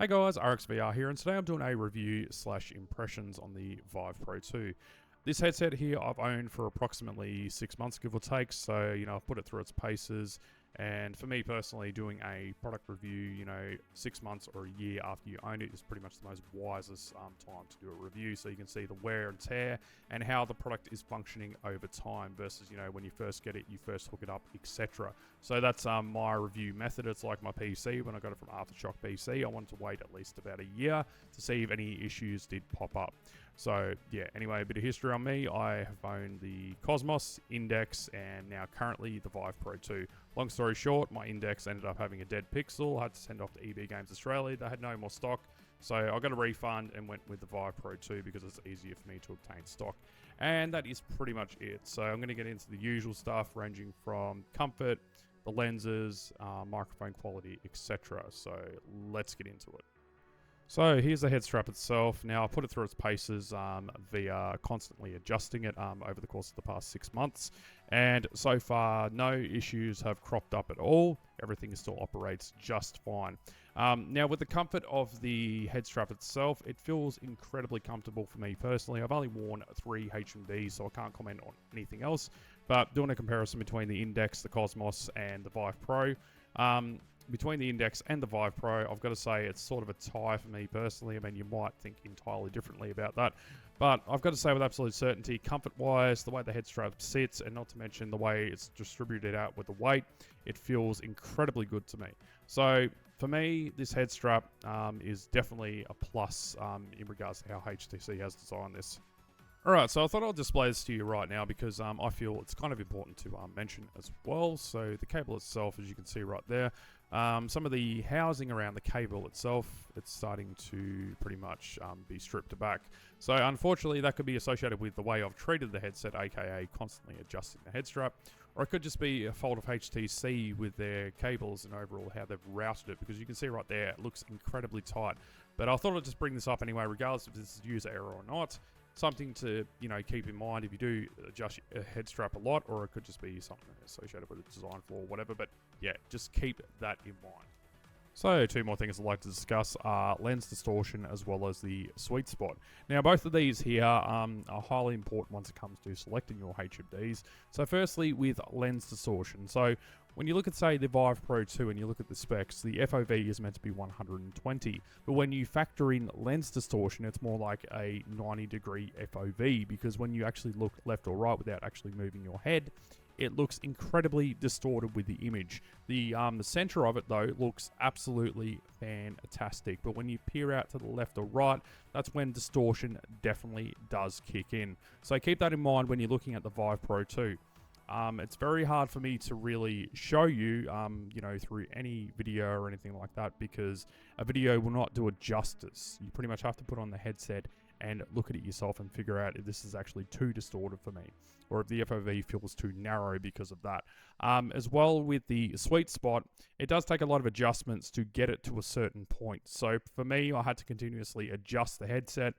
Hey guys, RxVR here, and today I'm doing a review slash impressions on the Vive Pro 2. This headset here I've owned for approximately 6 months, give or take, so, I've put it through its paces, and for me personally, doing a product review, 6 months or a year after you own it is pretty much the most wisest time to do a review, so you can see the wear and tear and how the product is functioning over time versus, when you first get it, you first hook it up, etc. So that's my review method. It's like my PC. When I got it from Aftershock PC, I wanted to wait at least about a year to see if any issues did pop up. So yeah, anyway, a bit of history on me. I have owned the Cosmos, Index, and now currently the Vive Pro 2. Long story short, my Index ended up having a dead pixel. I had to send off to EB Games Australia. They had no more stock. So I got a refund and went with the Vive Pro 2 because it's easier for me to obtain stock. And that is pretty much it. So I'm going to get into the usual stuff ranging from comfort, the lenses, microphone quality, etc. So let's get into it. So here's the head strap itself. Now I put it through its paces via constantly adjusting it over the course of the past 6 months. And so far, no issues have cropped up at all. Everything still operates just fine. Now with the comfort of the head strap itself, it feels incredibly comfortable for me personally. I've only worn 3 HMDs, so I can't comment on anything else. But doing a comparison between the Index, the Cosmos, and the Vive Pro, between the Index and the Vive Pro, I've got to say it's sort of a tie for me personally. I mean, you might think entirely differently about that, but I've got to say with absolute certainty, comfort-wise, the way the head strap sits, and not to mention the way it's distributed out with the weight, it feels incredibly good to me. So for me, this head strap is definitely a plus in regards to how HTC has designed this. Alright, so I thought I'll display this to you right now because I feel it's kind of important to mention as well. So the cable itself, as you can see right there, some of the housing around the cable itself, it's starting to pretty much be stripped back. So unfortunately, that could be associated with the way I've treated the headset, aka constantly adjusting the head strap. Or it could just be a fault of HTC with their cables and overall how they've routed it, because you can see right there, it looks incredibly tight. But I thought I'd just bring this up anyway, regardless if this is user error or not. Something to, keep in mind if you do adjust your head strap a lot, or it could just be something associated with a design flaw or whatever. But yeah, just keep that in mind. So 2 more things I'd like to discuss are lens distortion as well as the sweet spot. Now both of these here are highly important once it comes to selecting your HMDs. So firstly with lens distortion. So when you look at, say, the Vive Pro 2 and you look at the specs, the FOV is meant to be 120. But when you factor in lens distortion, it's more like a 90-degree FOV, because when you actually look left or right without actually moving your head, it looks incredibly distorted with the image. The center of it, though, looks absolutely fantastic. But when you peer out to the left or right, that's when distortion definitely does kick in. So keep that in mind when you're looking at the Vive Pro 2. It's very hard for me to really show you, through any video or anything like that, because a video will not do it justice. You pretty much have to put on the headset and look at it yourself and figure out if this is actually too distorted for me, or if the FOV feels too narrow because of that. As well with the sweet spot, it does take a lot of adjustments to get it to a certain point. So for me, I had to continuously adjust the headset,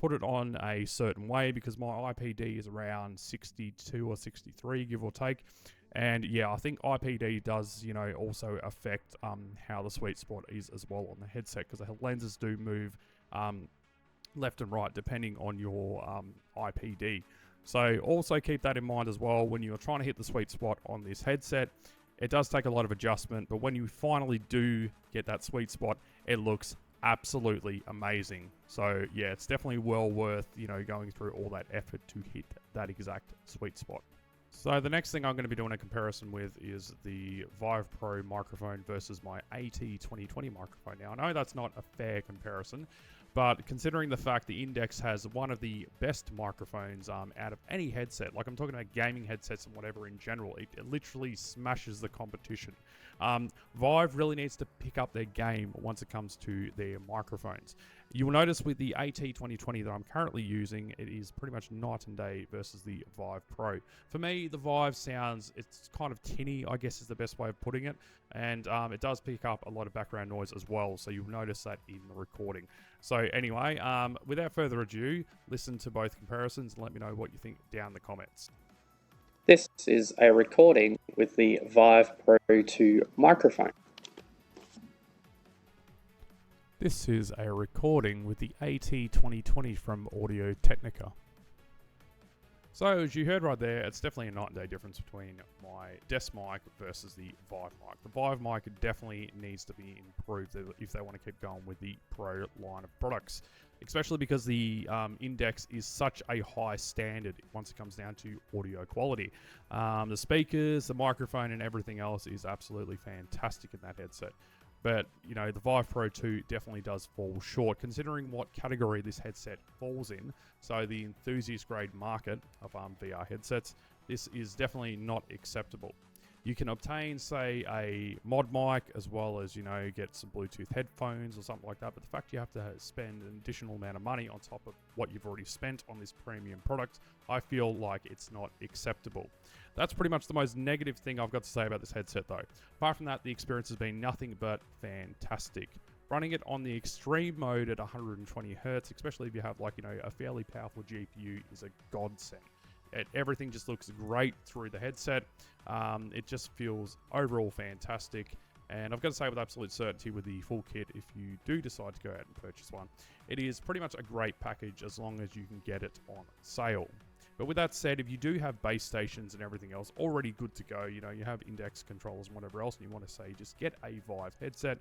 put it on a certain way, because my IPD is around 62 or 63, give or take. And yeah, I think IPD does, also affect how the sweet spot is as well on the headset, because the lenses do move left and right depending on your IPD. So also keep that in mind as well when you're trying to hit the sweet spot on this headset. It does take a lot of adjustment, but when you finally do get that sweet spot, it looks absolutely amazing. So yeah, it's definitely well worth, going through all that effort to hit that exact sweet spot. So the next thing I'm going to be doing a comparison with is the Vive Pro microphone versus my AT2020 microphone. Now, I know that's not a fair comparison, but considering the fact the Index has one of the best microphones out of any headset, like I'm talking about gaming headsets and whatever in general, it literally smashes the competition. Vive really needs to pick up their game once it comes to their microphones. You will notice with the AT2020 that I'm currently using, it is pretty much night and day versus the Vive Pro. For me, the Vive it's kind of tinny, I guess is the best way of putting it, and it does pick up a lot of background noise as well, so you'll notice that in the recording. So anyway, without further ado, listen to both comparisons and let me know what you think down in the comments. This is a recording with the Vive Pro 2 microphone. This is a recording with the AT2020 from Audio Technica. So as you heard right there, it's definitely a night and day difference between my desk mic versus the Vive mic. The Vive mic definitely needs to be improved if they want to keep going with the Pro line of products, especially because the Index is such a high standard once it comes down to audio quality. The speakers, the microphone and everything else is absolutely fantastic in that headset. But, you know, the Vive Pro 2 definitely does fall short, considering what category this headset falls in. So the enthusiast grade market of VR headsets, this is definitely not acceptable. You can obtain, say, a mod mic as well as, you know, get some Bluetooth headphones or something like that. But the fact you have to spend an additional amount of money on top of what you've already spent on this premium product, I feel like it's not acceptable. That's pretty much the most negative thing I've got to say about this headset though. Apart from that, the experience has been nothing but fantastic. Running it on the extreme mode at 120 Hz, especially if you have like, you know, a fairly powerful GPU, is a godsend. Everything just looks great through the headset. It just feels overall fantastic. And I've got to say with absolute certainty with the full kit, if you do decide to go out and purchase one, it is pretty much a great package as long as you can get it on sale. But with that said, if you do have base stations and everything else already good to go, you know, you have Index controllers and whatever else, and you want to say just get a Vive headset,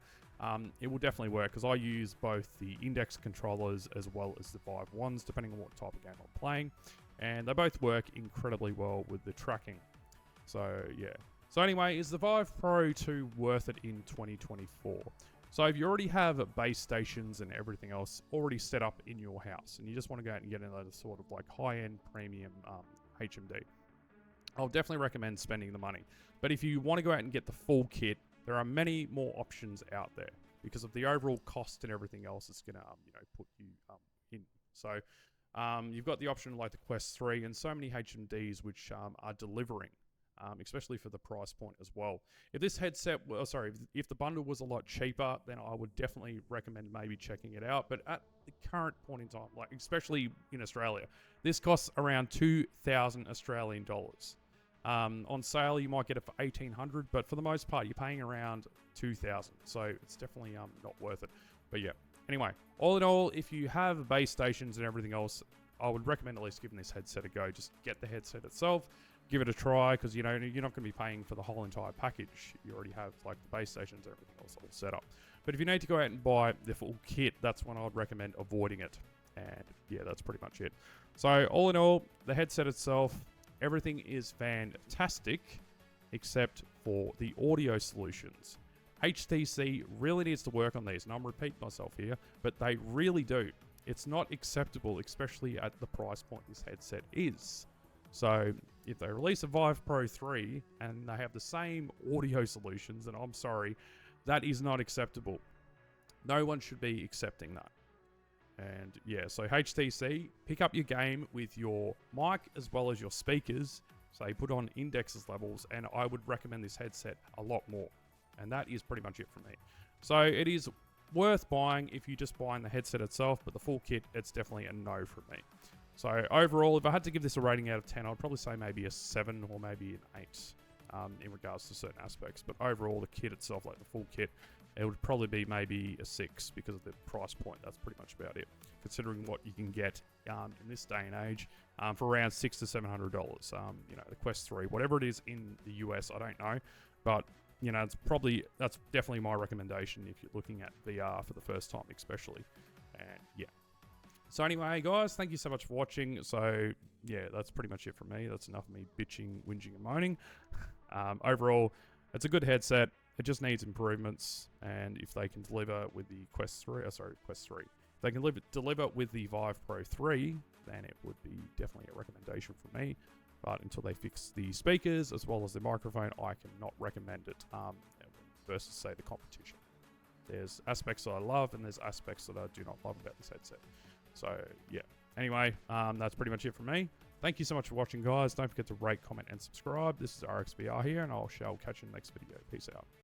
it will definitely work because I use both the Index controllers as well as the Vive ones, depending on what type of game I'm playing. And they both work incredibly well with the tracking. So, yeah. So anyway, is the Vive Pro 2 worth it in 2024? So if you already have base stations and everything else already set up in your house, and you just want to go out and get another sort of like high-end premium HMD, I'll definitely recommend spending the money. But if you want to go out and get the full kit, there are many more options out there because of the overall cost and everything else it's going to you know, put you in. So you've got the option like the Quest 3 and so many HMDs which are delivering. Especially for the price point as well. If this headset, if the bundle was a lot cheaper, then I would definitely recommend maybe checking it out. But at the current point in time, like especially in Australia, this costs around 2,000 Australian dollars. On sale, you might get it for 1,800, but for the most part, you're paying around 2,000. So it's definitely not worth it. But yeah, anyway, all in all, if you have base stations and everything else, I would recommend at least giving this headset a go. Just get the headset itself. Give it a try because, you know, you're not going to be paying for the whole entire package. You already have like the base stations and everything else all set up. But if you need to go out and buy the full kit, that's when I would recommend avoiding it. And yeah, that's pretty much it. So all in all, the headset itself, everything is fantastic except for the audio solutions. HTC really needs to work on these, and I'm repeating myself here, but they really do. It's not acceptable, especially at the price point this headset is. So if they release a Vive Pro 3 and they have the same audio solutions, then I'm sorry, that is not acceptable. No one should be accepting that. And yeah, so HTC, pick up your game with your mic as well as your speakers. So you put on Index's levels, and I would recommend this headset a lot more. And that is pretty much it for me. So it is worth buying if you're just buying the headset itself, but the full kit, it's definitely a no from me. So overall, if I had to give this a rating out of 10, I'd probably say maybe a 7 or maybe an 8 in regards to certain aspects. But overall, the kit itself, like the full kit, it would probably be maybe a 6 because of the price point. That's pretty much about it, considering what you can get in this day and age for around $600 to $700. You know, the Quest 3, whatever it is in the US, I don't know. But, you know, that's definitely my recommendation if you're looking at VR for the first time, especially. And yeah. So anyway, guys, thank you so much for watching. So yeah, that's pretty much it from me. That's enough of me bitching, whinging, and moaning. Overall, it's a good headset. It just needs improvements. And if they can deliver with the Quest 3, if they can deliver with the Vive Pro 3, then it would be definitely a recommendation for me. But until they fix the speakers as well as the microphone, I cannot recommend it versus, say, the competition. There's aspects that I love and there's aspects that I do not love about this headset. So, yeah. Anyway, that's pretty much it from me. Thank you so much for watching, guys. Don't forget to rate, comment, and subscribe. This is RXVR here, and I shall catch you in the next video. Peace out.